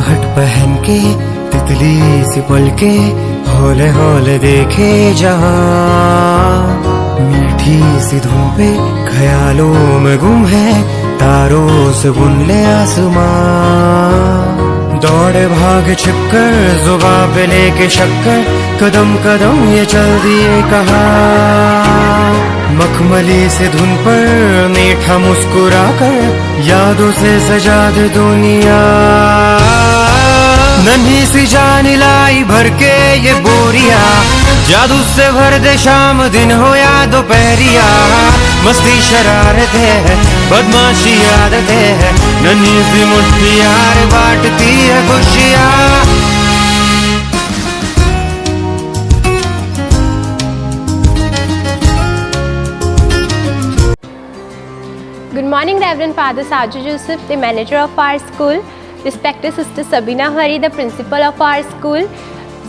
आहट पहन के तितली सी पल के हौले हौले देखे जहां, मीठी सी धुन पे ख्यालों में गुम है, तारों से बुन ले आसमां। दौड़े भाग छिपकर जुबां पे लेके शक्कर, कदम कदम ये चल दिए कहाँ। मखमली से धुन पर मीठा मुस्कुरा कर, यादों से सजा दे दुनिया। नन्ही सी जान लाई भर के ये बोरिया, जादू से भर दे शाम दिन हो या दोपहरिया। मस्ती शरारतें है, बदमाशी आदतें है, नन्ही सी मुट्ठी यार बांटती है खुशियाँ। Good morning, Reverend Father Saju Joseph, the manager of our school, respected Sister Sabina Hari, the principal of our school,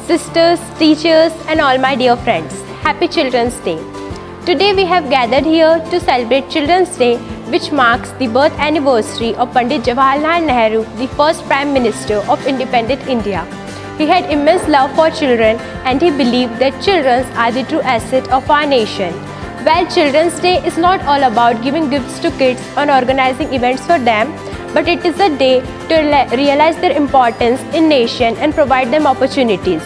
sisters, teachers and all my dear friends. Happy Children's Day. Today we have gathered here to celebrate Children's Day, which marks the birth anniversary of Pandit Jawaharlal Nehru, the first Prime Minister of independent India. He had immense love for children and he believed that children are the true asset of our nation. While Children's Day is not all about giving gifts to kids or organizing events for them, but it is a day to realize their importance in nation and provide them opportunities.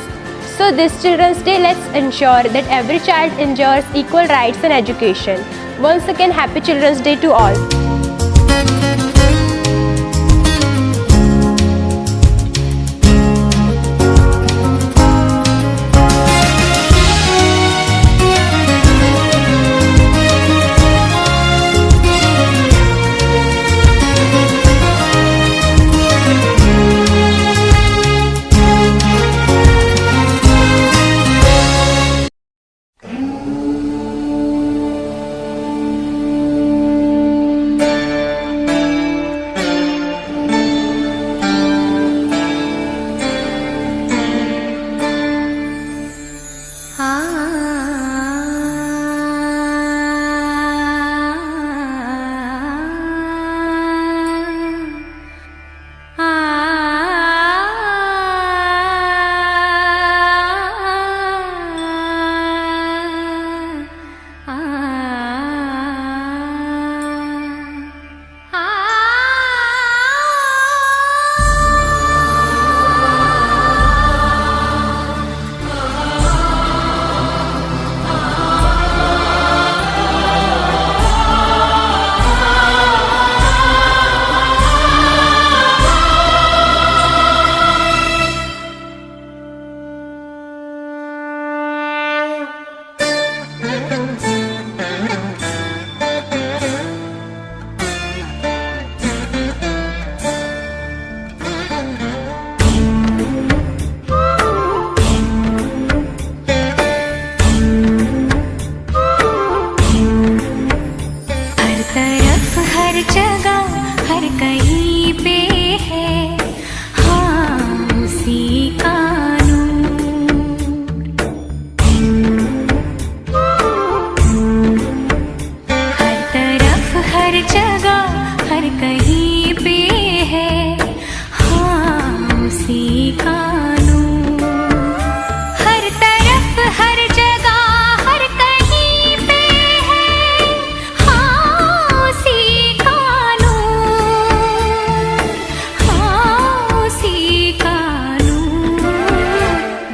So this Children's Day, let's ensure that every child enjoys equal rights and education. Once again, Happy Children's Day to all.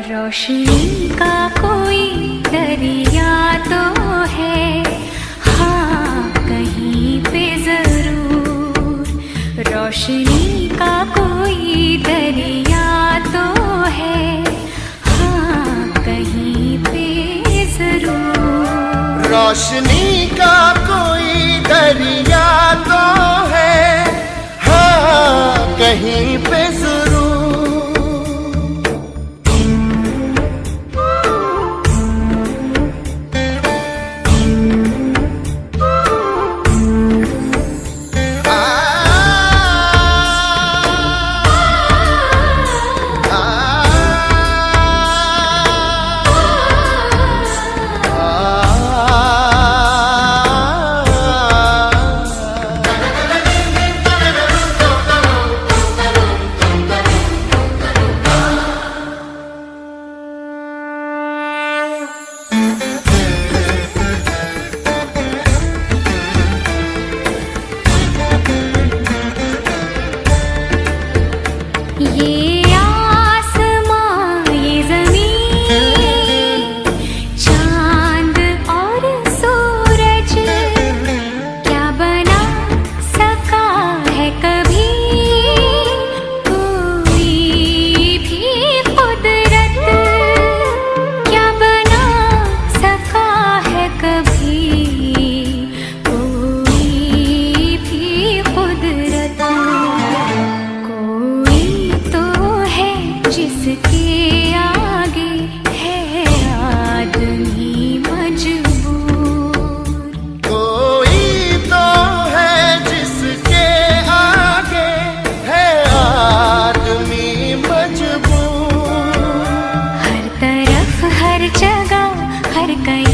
रोशनी का कोई दरिया तो है, हाँ कहीं पे जरूर। रोशनी का कोई दरिया तो है, हाँ कहीं पे जरूर। रोशनी का कोई दरिया तो है, हाँ कहीं पे जरूर।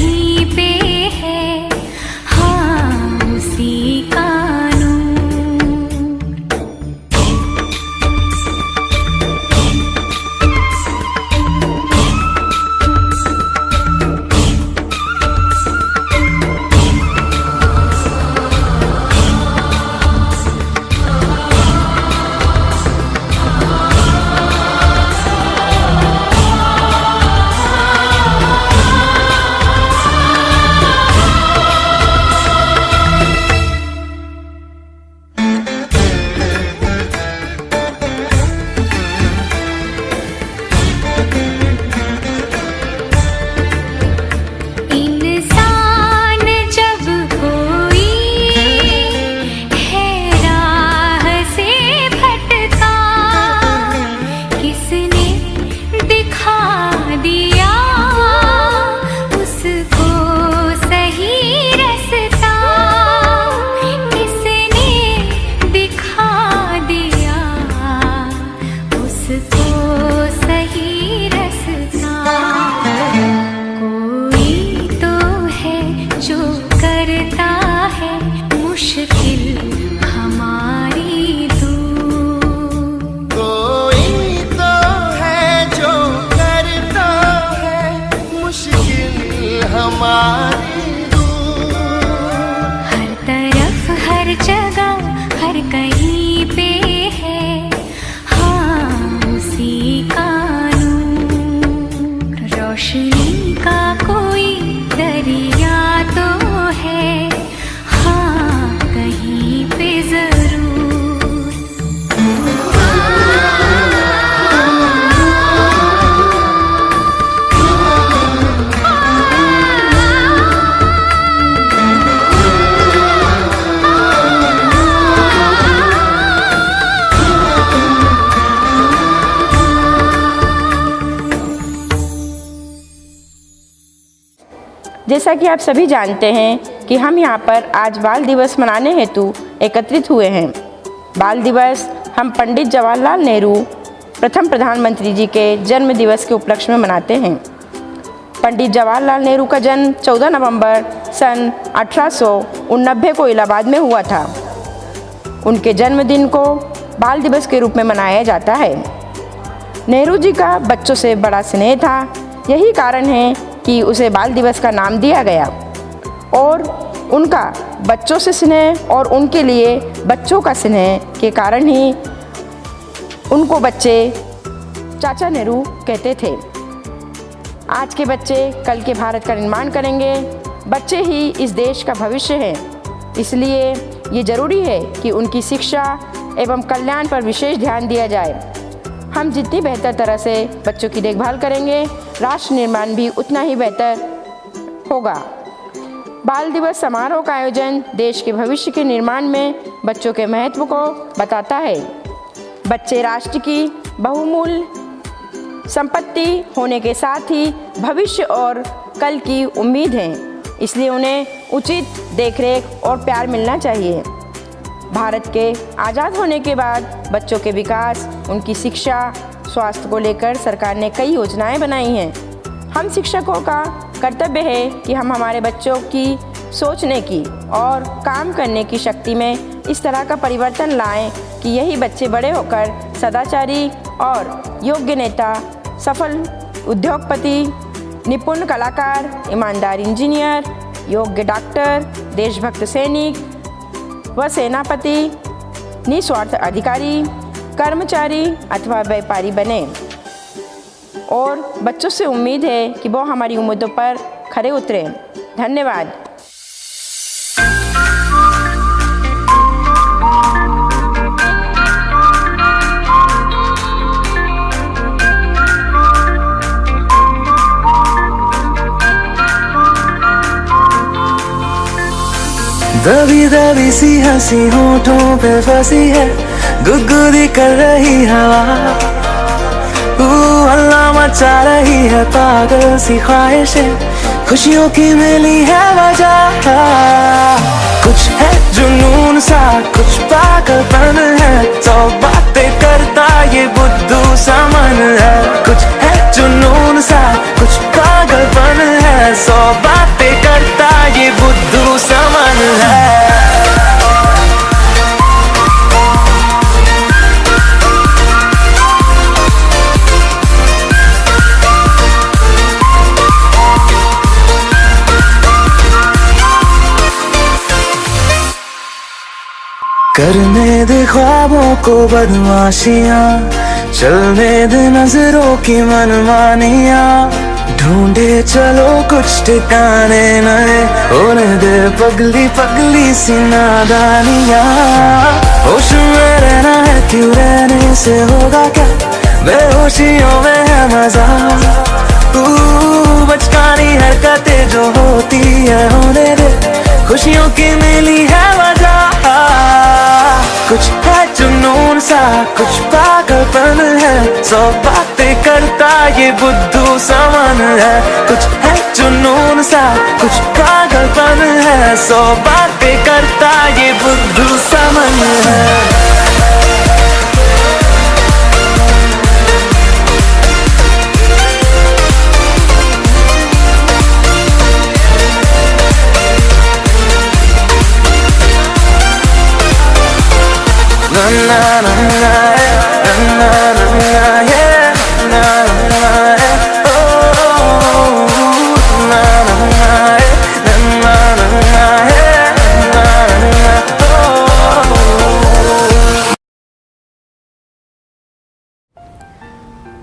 कहीं पे है, हाँ उसी का नूर। इंसान जब कोई है राह से भटका, किसने दिखा दिया उसको सही रास्ता, किसने दिखा दिया उसको सही रास्ता। कोई तो है जो करता है मुश्किल हमारी दूर। कोई तो है जो करता है मुश्किल हमारी दूर। हर तरफ हर जगह हर कहीं पे है, हाँ उसी का नूर। रोशनी का कोई दरिया तो है, हाँ कहीं पे जरूर। जैसा कि आप सभी जानते हैं कि हम यहाँ पर आज बाल दिवस मनाने हेतु एकत्रित हुए हैं। बाल दिवस हम पंडित जवाहरलाल नेहरू प्रथम प्रधानमंत्री जी के जन्म दिवस के उपलक्ष्य में मनाते हैं। पंडित जवाहरलाल नेहरू का जन्म 14 नवंबर सन 1889 को इलाहाबाद में हुआ था। उनके जन्मदिन को बाल दिवस के रूप में मनाया जाता है। नेहरू जी का बच्चों से बड़ा स्नेह था, यही कारण है कि उसे बाल दिवस का नाम दिया गया। और उनका बच्चों से स्नेह और उनके लिए बच्चों का स्नेह के कारण ही उनको बच्चे चाचा नेहरू कहते थे। आज के बच्चे कल के भारत का निर्माण करेंगे। बच्चे ही इस देश का भविष्य हैं, इसलिए ये ज़रूरी है कि उनकी शिक्षा एवं कल्याण पर विशेष ध्यान दिया जाए। हम जितनी बेहतर तरह से बच्चों की देखभाल करेंगे, राष्ट्र निर्माण भी उतना ही बेहतर होगा। बाल दिवस समारोह का आयोजन देश के भविष्य के निर्माण में बच्चों के महत्व को बताता है। बच्चे राष्ट्र की बहुमूल्य संपत्ति होने के साथ ही भविष्य और कल की उम्मीद हैं, इसलिए उन्हें उचित देखरेख और प्यार मिलना चाहिए। भारत के आज़ाद होने के बाद बच्चों के विकास, उनकी शिक्षा, स्वास्थ्य को लेकर सरकार ने कई योजनाएं बनाई हैं। हम शिक्षकों का कर्तव्य है कि हम हमारे बच्चों की सोचने की और काम करने की शक्ति में इस तरह का परिवर्तन लाएं कि यही बच्चे बड़े होकर सदाचारी और योग्य नेता, सफल उद्योगपति, निपुण कलाकार, ईमानदार इंजीनियर, योग्य डॉक्टर, देशभक्त सैनिक व सेनापति, निस्वार्थ अधिकारी, कर्मचारी अथवा व्यापारी बने। और बच्चों से उम्मीद है कि वो हमारी उम्मीदों पर खरे उतरे। धन्यवाद। दबी दबी सी हंसी होठों पे फंसी है, गुदगुदी कर रही हवा, हल्ला मचा रही है पागल सी ख्वाहिशें, खुशियों की मिली है वजह। कुछ है जुनून सा, कुछ पागलपन है, सौ बातें करता ये बुद्धू सा मन है। कुछ है जुनून सा, कुछ पागलपन है, सौ बातें करने दे ख्वाबों को बदमाशियाँ, चलने दे नजरों की मनमानियाँ, ढूंढे चलो कुछ ठिकाने नए, होने दे पगली पगली सी नादानियाँ। होश में रहना है क्यों, रहने से होगा क्या, बेहोशियों में है मजा। बचकानी हरकतें जो होती है होने दे, खुशियों की मिली है वजह। कुछ है जुनून सा, कुछ पागलपन है, सौ बातें करता ये बुद्धू समन है। कुछ है जुनून सा, कुछ पागलपन है, सौ बातें करता ये बुद्धू समन है। Na na na na na na na na yeah, na na na oh, na na na na na na yeah, na na oh.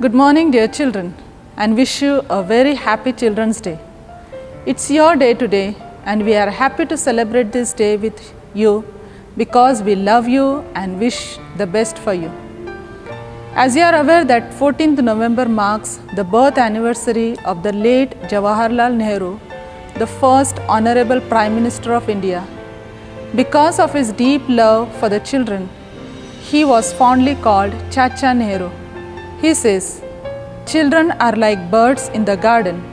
Good morning, dear children, and wish you a very happy Children's Day. It's your day today, and we are happy to celebrate this day with you because we love you and wish the best for you. As you are aware that 14th November marks the birth anniversary of the late Jawaharlal Nehru, the first Honorable Prime Minister of India. Because of his deep love for the children, he was fondly called Chacha Nehru. He says, "Children are like birds in the garden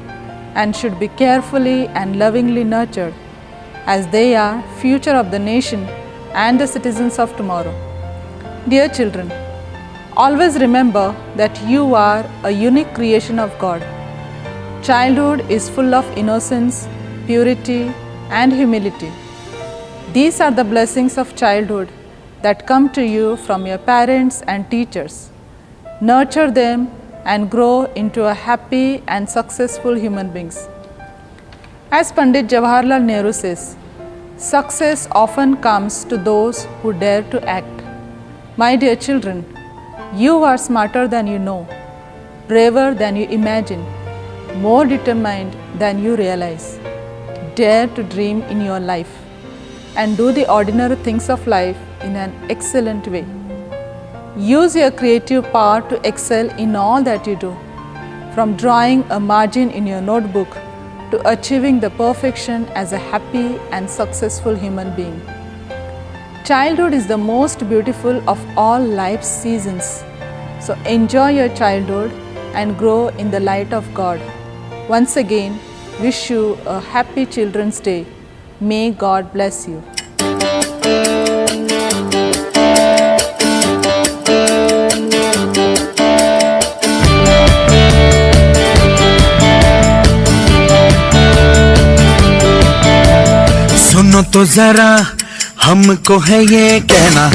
and should be carefully and lovingly nurtured, as they are future of the nation and the citizens of tomorrow." Dear children, always remember that you are a unique creation of God. Childhood is full of innocence, purity, and humility. These are the blessings of childhood that come to you from your parents and teachers. Nurture them and grow into a happy and successful human beings. As Pandit Jawaharlal Nehru says, "Success often comes to those who dare to act." My dear children, you are smarter than you know, braver than you imagine, more determined than you realize. Dare to dream in your life and do the ordinary things of life in an excellent way. Use your creative power to excel in all that you do, from drawing a margin in your notebook to achieving the perfection as a happy and successful human being. Childhood is the most beautiful of all life's seasons. So enjoy your childhood and grow in the light of God. Once again, wish you a happy Children's Day. May God bless you. सुनो तो जरा हमको है ये कहना,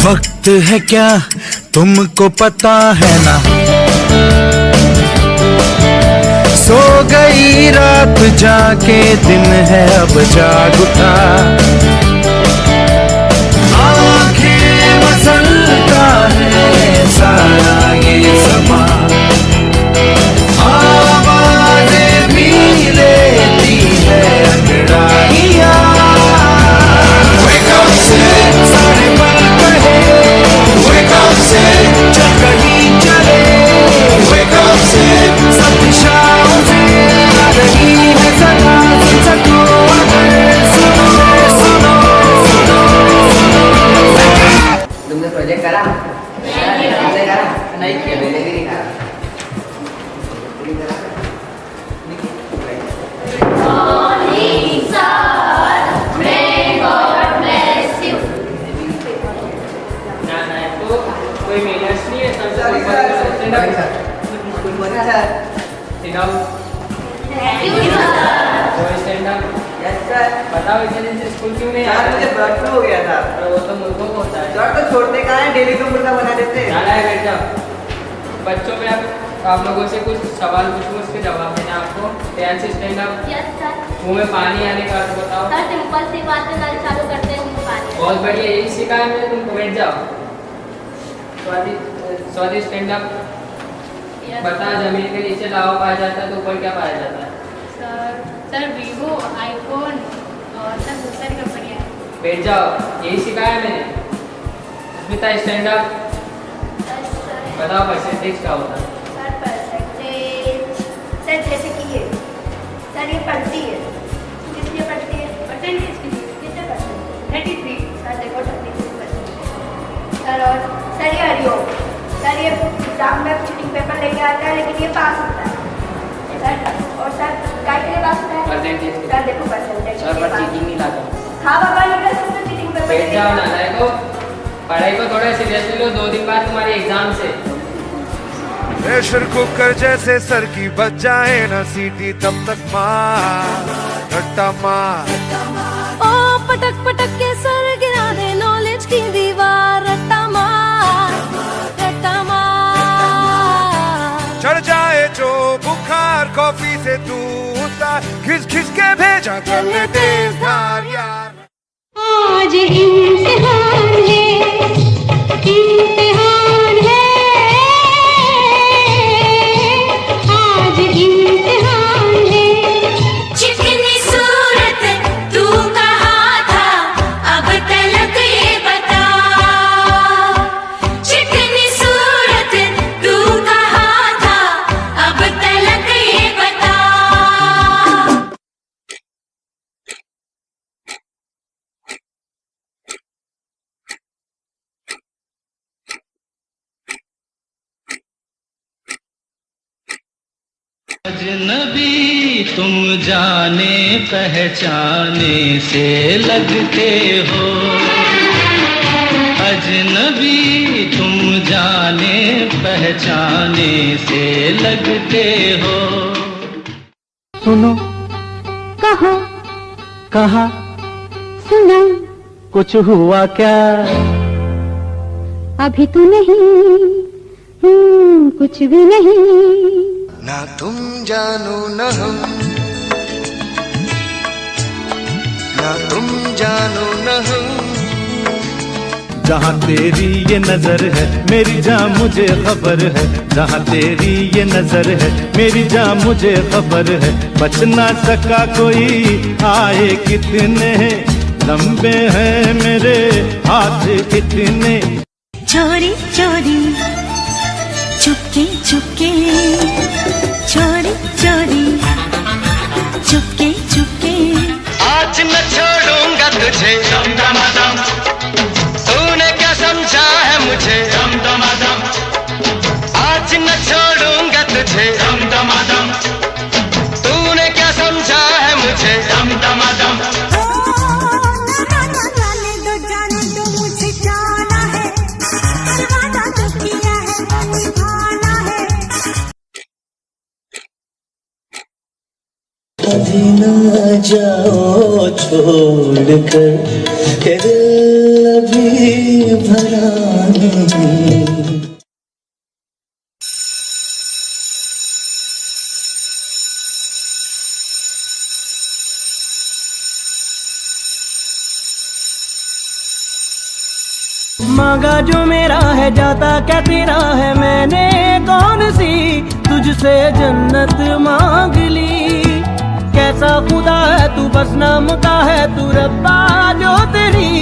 वक्त है क्या तुमको पता है ना। सो गई रात जाके दिन है अब जाग उठा, आंखें मसलता है सारा ये समा, आवाज़ें भी लेती है अंगड़ाइयाँ। Wake up से सारे पल कहे, wake up से चल कहीं चले, wake up से सब दिशाओं से आ रही है सदा, सुन सको अगर सुनो सुनो सुनो सुनो। तुमने प्रोजेक्ट करा? तुमने करा? नहीं किया, मैंने भी नहीं करा। कोई मेनर्स नहीं है sir. Stand up sir. Good morning sir. Sit down. Thank you sir. Stand up. Yes sir. बताओ इतने दिन से स्कूल क्यों नहीं आया? मुझे बर्ड फ्लू हो गया था। वो तो मुर्गों को होता है। सर तो छोड़ते कहाँ हैं, डेली को मुर्गा बना देते हैं। जाना है बेटा। बच्चों में आप लोगों से कुछ सवाल पूछूं, उसके जवाब देना आपको। सबको? ध्यान से स्टैंड अप। Yes sir. मुंह में पानी आने का अर्थ बताओ। सर सिंपल सी बात है, नल चालू करते हैं मुंह पानी। बहुत बढ़िया, यही सिखाया मैंने तुमको। बैठ जाओ। Swati stand up. बता, जमीन के नीचे लावा पाया जाता है तो ऊपर क्या पाया जाता है? सर वीवो, आईफोन और सब बहुत सारी कंपनियाँ हैं। बैठ जाओ, यही सिखाया मैंने। Smita stand up. बताओ परसेंटेज क्या होता है? सर परसेंटेज, सर जैसे कि ये सर ये पढ़ती है, किस लिए पढ़ती है? परसेंटेज के लिए। कितने परसेंट? 33। सर देखो 33%। सर और सर ये हरिओम, सर ये एग्जाम में चीटिंग पेपर लेके आता है लेकिन ये पास होता है सर। और सर काय के लिए पास होता है? परसेंटेज। सर देखो परसेंटेज। सर पर चीटिंग नहीं लाता। हाँ बाबा, निकल सकते चीटिंग पेपर। बैठ जाओ ना, देखो पढ़ाई को थोड़ा सीरियसली लो। 2 दिन बाद तुम्हारी एग्जाम से। प्रेशर कुकर जैसे सर की बच जाए ना सीटी, तब तक मार रट्टा मार। ओ पटक पटक के सर गिरा दे नॉलेज की दीवार, रट्टा मार रट्टा मार। चढ़ जाए जो बुखार कॉफी से तू उतार, खिस खिस के भेजा कर ले तेज धार यार। आज इम्तिहान है, इम्तिहान है, आज इम्तिहान है। चिकनी सूरत तू कहाँ था, अब तलक ये बता। चिकनी सूरत तू कहाँ था, अब तलक ये बता। अजनबी तुम जाने पहचाने से लगते हो, अजनबी तुम जाने पहचाने से लगते हो। सुनो, कहो, कहा, सुना, कुछ हुआ क्या? अभी तो नहीं, कुछ भी नहीं। ना तुम जानो न हम, ना तुम जानो न हम। जहाँ तेरी ये नजर है मेरी जान मुझे खबर है, जहाँ तेरी ये नजर है मेरी जान मुझे खबर है। बच ना सका कोई, आए कितने लंबे हैं मेरे हाथ कितने। चोरी चोरी चुपके चुपके, चोरी चोरी चुपके चुपके। आज न छोड़ूंगा तुझे, दम दम दम। तूने क्या समझा है मुझे, दम दम दम। आज न छोड़ूंगा तुझे, दम दम दम। तूने क्या समझा है मुझे, दम दम दम। जाने दो मुझे जाना है, वादा तो किया है निभाना है। कभी ना जाओ छोड़कर, के दिल अभी भरा नहीं। मांगा जो मेरा है जाता क्या तेरा है, मैंने कौन सी तुझसे जन्नत मांग ली। कैसा खुदा है तू, बस नाम का है तू रब्बा, जो तेरी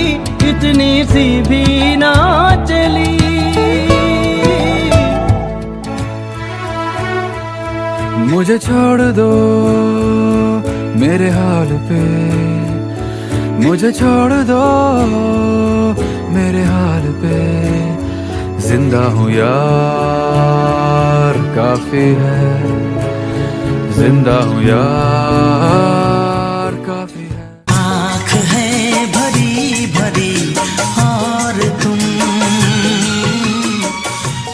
इतनी सी भी ना चली। मुझे छोड़ दो मेरे हाल पे, मुझे छोड़ दो मेरे हाल पे। जिंदा हूँ यार काफी है, जिंदा हूँ यार काफी है। आँख है भरी भरी और तुम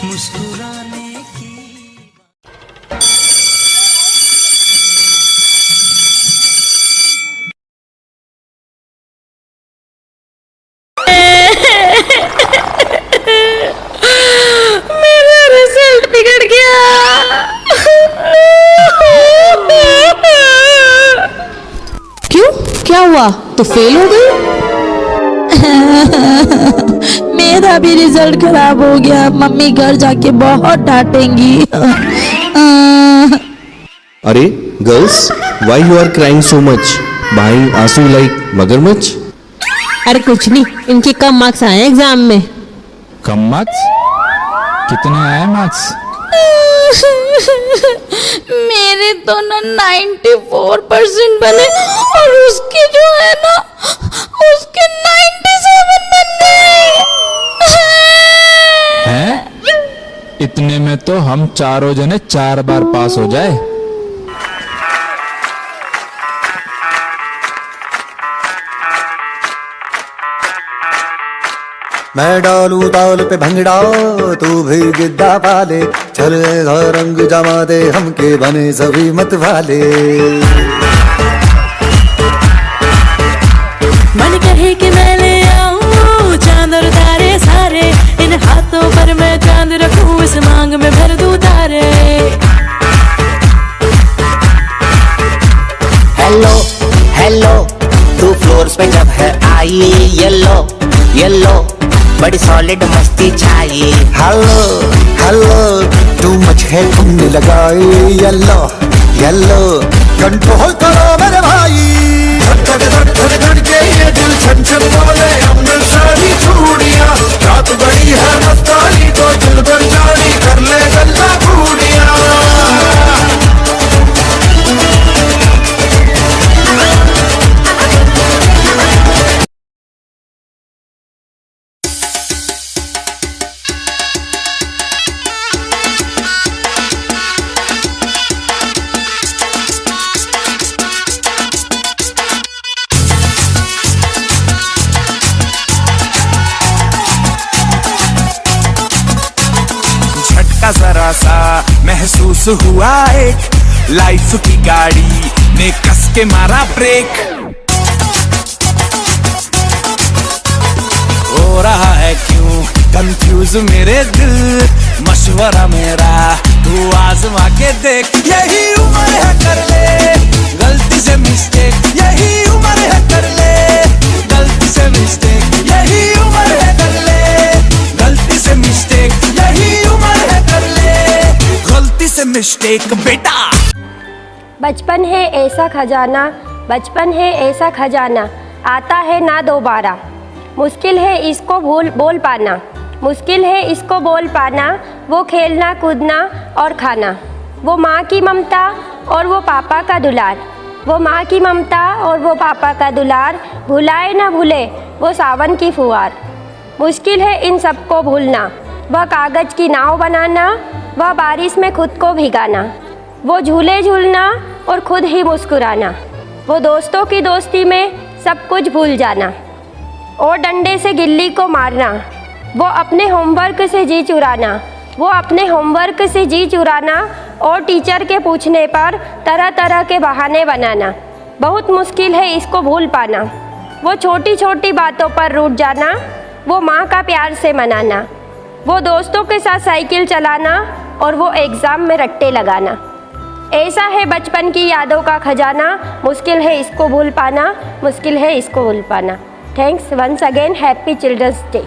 मुस्कुराने की। मेरा रिजल्ट बिगड़ गया। हुआ, तो फेल हो गई? मेरा भी रिजल्ट खराब हो गया, मम्मी घर जाके बहुत डांटेंगी। अरे girls, why you are crying so much? भाई आंसू लाइक मगरमच्छ? अरे कुछ नहीं, इनके कम मार्क्स आए हैं एग्जाम में। कम मार्क्स? कितने आए मार्क्स? मेरे तो ना 94% बने और उसके जो है ना उसके 97 बन गए। हैं? इतने में तो हम चारों जने 4 बार पास हो जाए। मैं डालू ताल पे भंगड़ा, तू भी गिद्दा पाले, चले रंग जमा दे हमके बने सभी मत वाले। मन कहे कि मैं ले आऊं चांद और तारे सारे, इन हाथों पर मैं चांद रखूं, इस मांग में भर दूं तारे। हेलो हेलो, तू फ्लोर्स पे जब है आई, येलो येलो बड़ी सॉलिड मस्ती छाई। हेलो हेलो, तू मच है तुमने लगाई, येलो येलो कंट्रोल करो मेरे भाई। धड़ धड़ धड़ धड़ के ये दिल छन छन बोले, हमने सारी चूड़ियां, रात बड़ी है मस्तानी तो दिल भर जानी, कर ले गल्ला खूड़ियां। जरा सा महसूस हुआ एक, लाइफ की गाड़ी ने कस के मारा ब्रेक। हो रहा है क्यों कंफ्यूज मेरे दिल, मशवरा मेरा तू आजमा के देख। यही उम्र है कर ले गलती से मिस्टेक, यही उम्र है कर ले गलती से मिस्टेक, यही उम्र है कर ले गलती से मिस्टेक, यही उम्र है कर ले गलती से मिस्टेक बेटा। बचपन है ऐसा खजाना, बचपन है ऐसा खजाना, आता है ना दोबारा। मुश्किल है इसको बोल पाना, मुश्किल है इसको बोल पाना। वो खेलना कूदना और खाना, वो माँ की ममता और वो पापा का दुलार, वो माँ की ममता और वो पापा का दुलार। भुलाए ना भूले वो सावन की फुहार। मुश्किल है इन सबको भूलना, वह कागज़ की नाव बनाना, वह बारिश में खुद को भिगाना, वो झूले झूलना और खुद ही मुस्कुराना, वो दोस्तों की दोस्ती में सब कुछ भूल जाना और डंडे से गिल्ली को मारना, वो अपने होमवर्क से जी चुराना, वो अपने होमवर्क से जी चुराना और टीचर के पूछने पर तरह तरह के बहाने बनाना। बहुत मुश्किल है इसको भूल पाना, वो छोटी छोटी बातों पर रूठ जाना, वो माँ का प्यार से मनाना, वो दोस्तों के साथ साइकिल चलाना और वो एग्ज़ाम में रट्टे लगाना। ऐसा है बचपन की यादों का खजाना, मुश्किल है इसको भूल पाना, मुश्किल है इसको भूल पाना। Thanks once again, happy children's day.